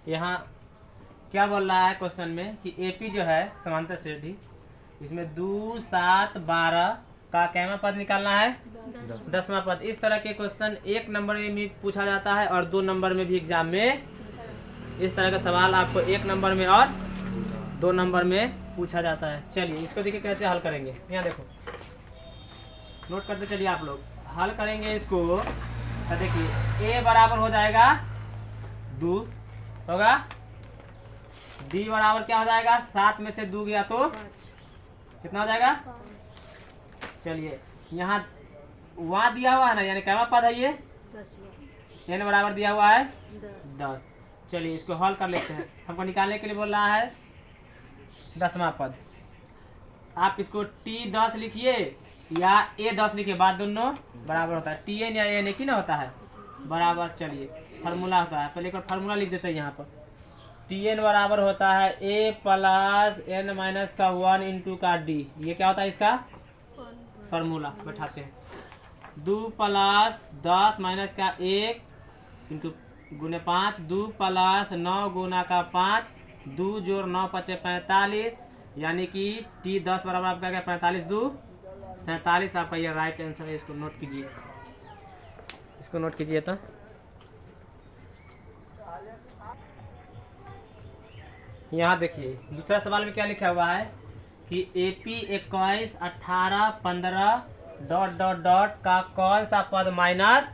यहाँ क्या बोल रहा है क्वेश्चन में कि एपी जो है समांतर श्रेणी, इसमें 2, 7, 12 का कैमा पद निकालना है 10वां पद। इस तरह के क्वेश्चन 1 नंबर में भी पूछा जाता है और 2 नंबर में भी एग्जाम में इस तरह का सवाल आपको 1 नंबर में और 2 नंबर में पूछा जाता है। चलिए इसको देखिए कैसे हल करेंगे। यहाँ देखो, नोट करते चलिए आप लोग। हल करेंगे इसको तो देखिए ए बराबर हो जाएगा 2 होगा, डी बराबर क्या हो जाएगा 7 में से 2 गया तो कितना हो जाएगा। चलिए यहाँ वहाँ दिया हुआ है ना, यानी कैमा पद है ये, एन बराबर दिया हुआ है 10। चलिए इसको हल कर लेते हैं। हमको निकालने के लिए बोल रहा है 10वां पद। आप इसको T10 लिखिए या A10 लिखिए, बात दोनों बराबर होता है। TN या एन एक ही ना होता है, बराबर। चलिए फार्मूला होता है, पहले एक बार फार्मूला लिख देते हैं यहाँ पर। TN बराबर होता है A प्लस N माइनस का 1 इंटू का D। ये क्या होता है इसका फार्मूला, बैठाते हैं। 2 प्लस 10 माइनस का 1 इंटू गुने 5, 2 प्लस 9 गुना का 5, 2 जोड़ 9 पचे 45, यानी कि T10 बराबर आपका क्या 45 2 47 आपका ये राइट आंसर है। इसको नोट कीजिए, इसको नोट कीजिए। तो यहाँ देखिए दूसरा सवाल में क्या लिखा हुआ है कि AP 21, 18, 15 डॉट डॉट डॉट का कौन सा पद माइनस,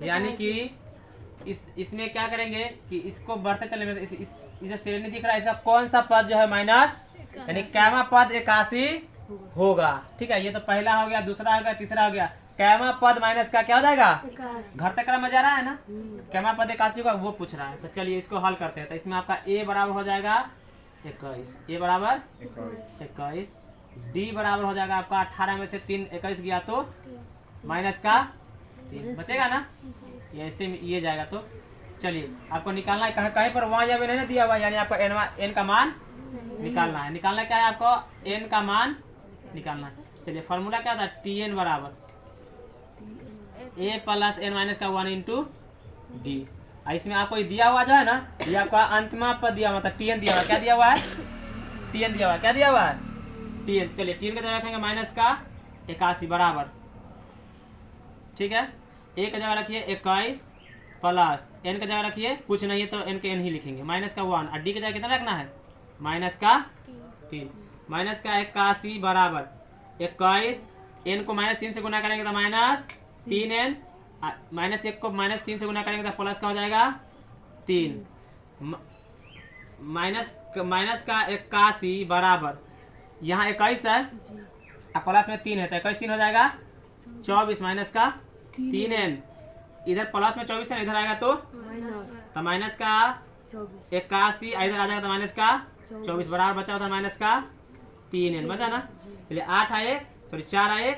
यानी कि इसमें क्या करेंगे कि इसको बढ़ते चले में इसे श्रेणी दिख रहा है, इसका कौन सा पद जो है माइनस, यानी कैमा पद 81 होगा। ठीक है, ये तो पहला हो गया, दूसरा हो गया, तीसरा हो गया। कैमा पद माइनस का क्या हो जाएगा, घटते क्रम में जा रहा है ना, कैमा पद 81 होगा, वो पूछ रहा है। तो चलिए इसको हल करते हैं। तो इसमें आपका A बराबर हो जाएगा 21, A बराबर 21, D बराबर हो जाएगा आपका 18 में से 3 21 गया तो माइनस का 3 बचेगा ना, ये ऐसे ये जाएगा। तो चलिए आपको निकालना है कहीं कहीं पर वहाँ या भी नहीं दिया हुआ, यानी आपको n का मान निकालना है। निकालना क्या है आपको, n का मान निकालना है। चलिए फार्मूला क्या था, TN बराबर A प्लस N माइनस का 1 इंटू D। इसमें आपको ये दिया हुआ जो है ना, ये आपका अंतिम पद दिया हुआ था, TN दिया हुआ। क्या दिया हुआ है, TN दिया हुआ। क्या दिया हुआ है, TN। चलिए TN की जगह रखेंगे माइनस का 81 बराबर, ठीक है। A की जगह रखिए 21 प्लस N की जगह रखिए कुछ नहीं है तो N के N ही लिखेंगे, माइनस का 1, और D की जगह कितना रखना है माइनस का 3, माइनस का 81 बराबर 21, N को माइनस 3 से गुना करेंगे तो माइनस 3N, माइनस 1 को माइनस 3 से गुना करेंगे तो प्लस का हो जाएगा 3, माइनस का 81 बराबर यहाँ 21 है और प्लस में 3 है तो 21 3 हो जाएगा 24, माइनस का 3N, इधर प्लस में 24 है, इधर आएगा तो माइनस का 81, इधर आ जाएगा तो माइनस का 24 बराबर बचा उधर माइनस का 3N बचा ना। चलिए 8 आए, सॉरी 4 आए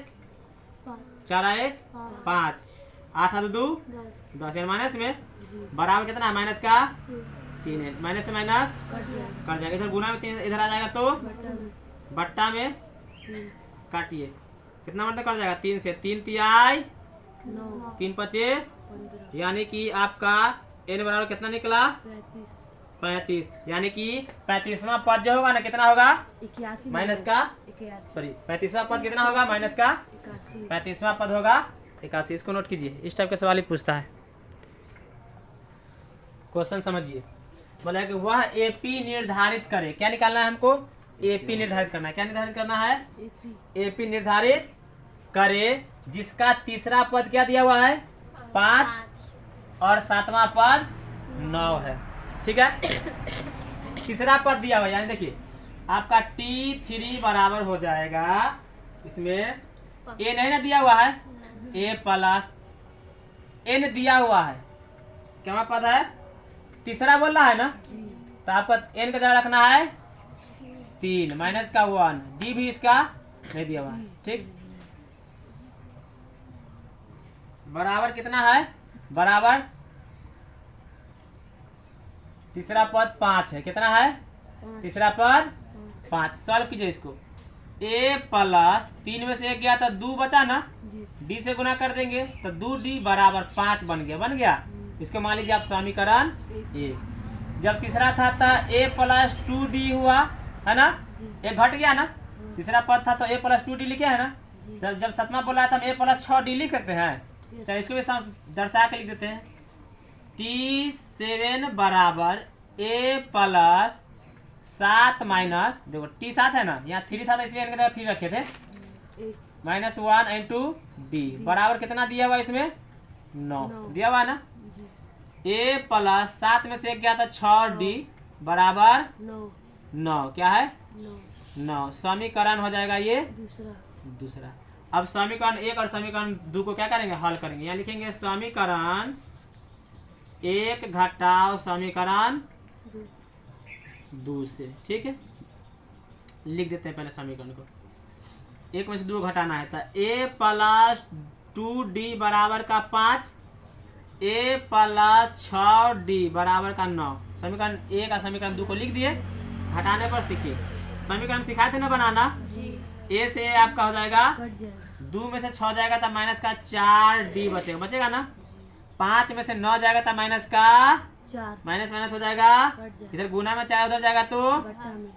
5, 8 आ 2 10, माइनस में बराबर कितना है माइनस का 3N, माइनस से माइनस कट जाएगा, इधर गुना में 3 इधर आ जाएगा तो बट्टा में काटिए, कितना मतलब कट जाएगा 3 से 3 तिहाई 3 पचे, यानी कि आपका N बराबर कितना निकला 35, यानी कि 35वां पद जो होगा ना कितना होगा माइनस का, सॉरी 35वां पद कितना होगा माइनस का 35वां पद होगा 81। इसको नोट कीजिए, इस टाइप के सवाल ही पूछता है। क्वेश्चन समझिए, बोला कि वह AP निर्धारित करे, क्या निकालना है हमको, AP निर्धारित करना है। क्या निर्धारित करना है, AP निर्धारित करे जिसका तीसरा पद क्या दिया हुआ है 5 और 7वां पद 9 है, ठीक है। तीसरा पद दिया हुआ है, यानी देखिए आपका T3 बराबर हो जाएगा, इसमें A नहीं ना दिया हुआ है, A प्लस N दिया हुआ है, क्या पद है तीसरा बोल रहा है ना, तो आपका N का जगह रखना है 3, माइनस का 1, D भी इसका नहीं दिया हुआ है, ठीक। बराबर कितना है, बराबर तीसरा पद 5 है, कितना है तीसरा पद 5। सॉल्व कीजिए इसको, A प्लस 3 में से 1 गया तो 2 बचा ना, D से गुना कर देंगे तो 2D बराबर 5 बन गया, इसको मान लीजिए आप समीकरण 1। जब तीसरा था तो a प्लस 2d हुआ है ना, एक घट गया ना, तीसरा पद था तो a प्लस 2d लिखे है ना। जब सतमा बोला था हम a प्लस 6d लिख सकते हैं, तो इसको भी दर्शा के लिख देते हैं। t7 बराबर a प्लस 7 माइनस, देखो t 7 है ना, यहाँ 3 था तो इसलिए इनके जगह 3 रखे थे, -1 इंटू डी बराबर कितना दिया हुआ इसमें 9 दिया हुआ ना। a प्लस 7 में से क्या था 6d बराबर 9 क्या है 9। समीकरण हो जाएगा ये दूसरा। अब समीकरण 1 और समीकरण 2 को क्या करेंगे हल करेंगे। यहाँ लिखेंगे समीकरण 1 घटाओ समीकरण 2 से, ठीक है। लिख देते हैं पहले समीकरण को, 1 में से 2 घटाना है तो a प्लस 2d बराबर का 5, a प्लस 6d बराबर का 9। समीकरण 1 और समीकरण 2 को लिख दिए, घटाने पर सीखिए। समीकरण सिखाए थे ना बनाना, a से आपका हो जाएगा 2 में से 6 जाएगा तो माइनस का 4d बचेगा ना। 5 में से 9 जाएगा तो माइनस का माइनस माइनस हो जाएगा, इधर गुना में 4 उधर जाएगा तो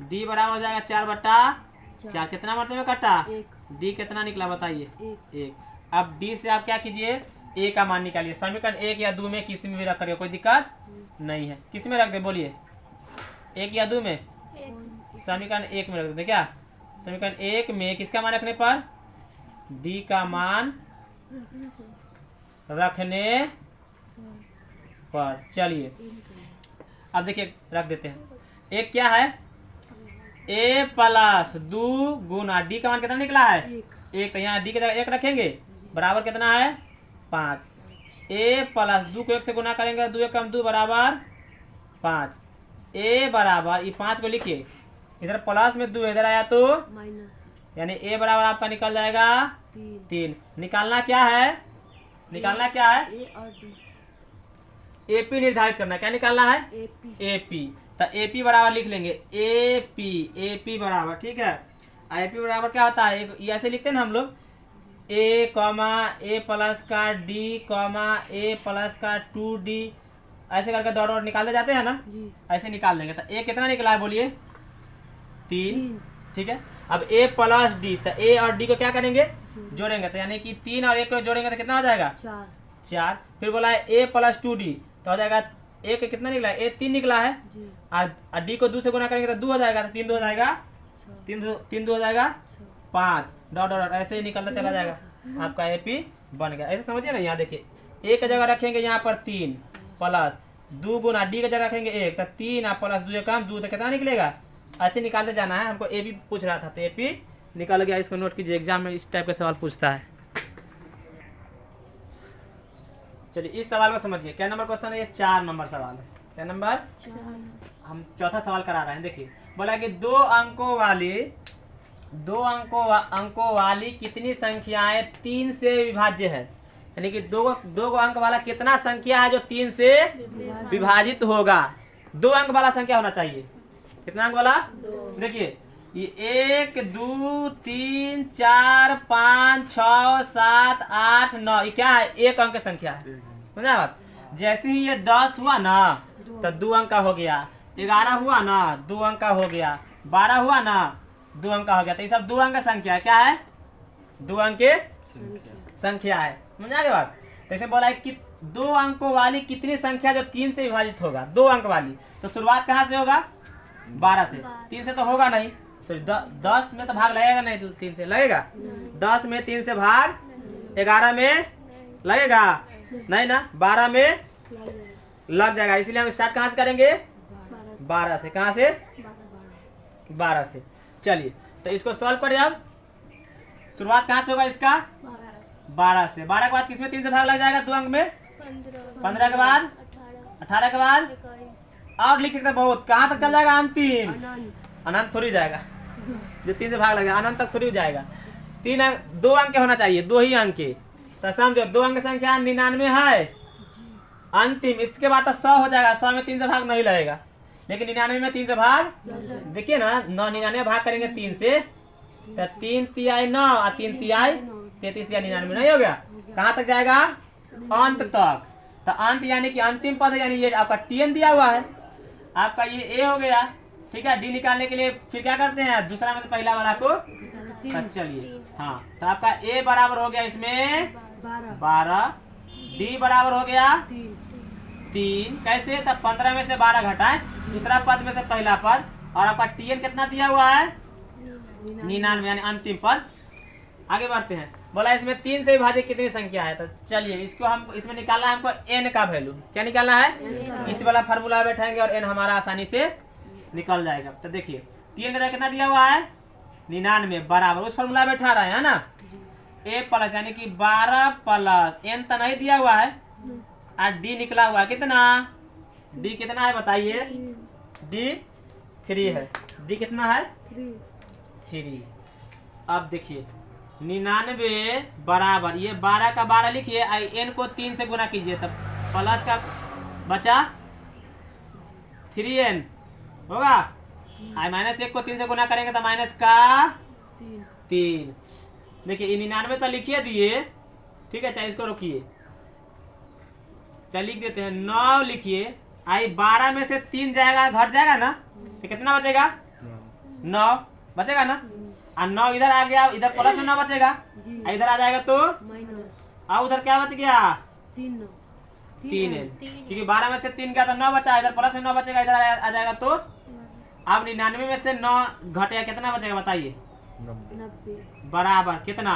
d बराबर हो जाएगा 4/4। कितना मतलब में कटा, d कितना निकला बताइए 1। अब d से आप क्या कीजिए a का मान निकालिए। समीकरण 1 या 2 में किसी में भी रख करिए, कोई दिक्कत नहीं है। किस में रख दे बोलिए, 1 या 2 में, समीकरण 1 में रख देते क्या। समीकरण 1 में किसका मान रखने पर, d का मान रखने पर। चलिए अब देखिए रख देते हैं। एक क्या है a प्लस 2 गुना d का मान कितना निकला है 1, तो यहाँ d की जगह 1 रखेंगे, बराबर कितना है 5। a प्लस 2 को 1 से गुना करेंगे, 2 कम 2 बराबर 5। a बराबर ये 5 को लिखिए, इधर प्लस में 2 इधर आया तो यानी a बराबर आपका निकल जाएगा 3। निकालना क्या है, निकालना क्या है AP निर्धारित करना है। क्या निकालना है AP, तो AP बराबर लिख लेंगे AP बराबर, ठीक है। AP बराबर क्या होता है, ये ऐसे लिखते हैं ना हम लोग, a प्लस का d a प्लस का 2d, ऐसे करके डॉट डॉट निकालते जाते हैं ना, ऐसे निकाल देंगे। तो a कितना निकला है बोलिए 3, ठीक है। अब a प्लस d, तो a और d को क्या करेंगे जोड़ेंगे, तो यानी कि 3 और 1 को जोड़ेंगे तो कितना हो जाएगा 4। फिर बोला है a प्लस 2d, तो हो जाएगा a के कितना निकला है, a 3 निकला है, और d को 2 से गुना करेंगे तो 2 हो जाएगा, तो 3 2 हो जाएगा, 3 2 हो जाएगा 5, डॉट डॉट ऐसे ही निकलता चला जाएगा, आपका AP बन गया। ऐसे समझिए ना। यहाँ देखिए a की जगह रखेंगे यहाँ पर 3 प्लस 2 गुना d की जगह रखेंगे 1, तो 3 और प्लस 2 कम 2, तो कितना निकलेगा, ऐसे निकालते जाना है। हमको AP पूछ रहा था तो AP निकल गया। इसको नोट कीजिए, एग्जाम में इस टाइप का सवाल पूछता है। चलिए इस सवाल को समझिए, क्या नंबर क्वेश्चन है ये, 4 नंबर सवाल है। क्या नंबर, हम चौथा सवाल करा रहे हैं। देखिए बोला कि 2 अंकों वाली कितनी संख्याएं 3 से विभाज्य है, यानी कि दो अंक वाला कितना संख्या है जो 3 से विभाजित होगा। 2 अंक वाला संख्या होना चाहिए। कितना अंक वाला, देखिए ये 1 2 3 4 5 6 7 8 9, ये क्या है 1 अंक संख्या है, समझा बात। जैसे ही ये 10 हुआ ना तो 2 अंक का हो गया, 11 हुआ ना 2 अंक का हो गया, 12 हुआ ना 2 अंक का हो गया। तो ये सब 2 अंक संख्या है, क्या है 2 अंक के संख्या है, समझा गया बात। जैसे बोला है कि 2 अंकों वाली कितनी संख्या जो 3 से विभाजित होगा, 2 अंक वाली। तो शुरुआत कहाँ से होगा 12 से, 3 से तो होगा नहीं, 10 में तो भाग लगेगा नहीं, 3 से लगेगा, 10 में 3 से भाग 11 में लगेगा नहीं ना, 12 में लग जाएगा। इसलिए हम स्टार्ट कहाँ से करेंगे 12 से, कहाँ से 12 से। चलिए तो इसको सॉल्व करें। अब शुरुआत कहाँ से होगा इसका 12 से, 12 के बाद किसमें 3 से भाग लग जाएगा 2 अंक में, 15 के बाद 18 के बाद और लिख सकते हैं बहुत, कहाँ तक चल जाएगा अंतिम, अनंत थोड़ी जाएगा, जो 3 से भाग लगेगा अनंत तक थोड़ी जाएगा। 2 अंक होना चाहिए, 2 ही अंक के, तो समझो 2 अंक संख्या 99 है अंतिम। इसके बाद तो 100 हो जाएगा, 100 में 3 से भाग नहीं लगेगा, लेकिन 99 में 3 से भाग, देखिए ना 99 भाग करेंगे 3 से, तो 3 तिहाई 9 और 3 तिहाई 33 या 99 नहीं हो गया, कहाँ तक जाएगा अंत तक। तो अंत यानी कि अंतिम पद, यानी ये आपका TN दिया हुआ है। आपका ये ए हो गया, ठीक है। डी निकालने के लिए फिर क्या करते हैं, दूसरा में से पहला वाला को चलिए, हाँ तो आपका ए बराबर हो गया इसमें 12, डी बराबर हो गया 3। कैसे, तब 15 में से 12 घटाएं, दूसरा पद में से पहला पद, और आपका टीएन कितना दिया हुआ है 99, यानी अंतिम पद। आगे बढ़ते हैं, बोला इसमें 3 से विभाजित कितनी संख्या है, तो चलिए इसको हम इसमें निकालना है हमको एन का वैल्यू। क्या निकालना है, इस वाला फार्मूला बैठाएंगे और एन हमारा आसानी से निकल जाएगा। तो देखिए टीएन का कितना दिया हुआ है 99 बराबर, उस फार्मूला बैठा रहा है ना, ए प्लस यानी कि 12 प्लस एन तो नहीं दिया हुआ है, और डी निकला हुआ है कितना, डी कितना है बताइए, डी 3 है, डी कितना है 3। अब देखिए 99 बराबर ये 12 का 12 लिखिए, एन को 3 से गुना कीजिए, तब प्लस का बचा 3n होगा, माइनस 1 को 3 से गुना करेंगे तो माइनस का 3। देखिए 99 तो लिखिए दिए, ठीक है, चाहे इसको रोकिए, चल लिख देते हैं 9 लिखिए, 12 में से 3 जाएगा घट जाएगा ना, तो कितना बचेगा 9 बचेगा ना, और 9 इधर आ गया, इधर प्लस में 9 बचेगा, इधर आ जाएगा तो और उधर क्या बच गया 3n, क्योंकि 12 में से 3 गया तो 9 बचा, इधर प्लस में 9 बचेगा, इधर आ जाएगा तो अब 99 में से 9 घटेगा कितना बचेगा बताइए, 90 बराबर कितना,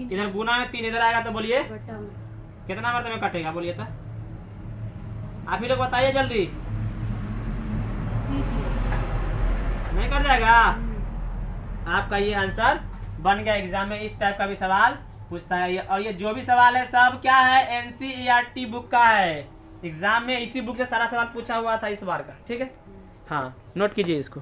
इधर गुना में 3 इधर आएगा तो बोलिए कितना मरतबे में कटेगा, बोलिए तो आप ही लोग बताइए जल्दी, नहीं कट जाएगा। आपका ये आंसर बन गया। एग्जाम में इस टाइप का भी सवाल पूछता है, और ये जो भी सवाल है सब क्या है एनसीईआरटी बुक का है, एग्जाम में इसी बुक से सारा सवाल पूछा हुआ था इस बार का, ठीक है। हाँ नोट कीजिए इसको।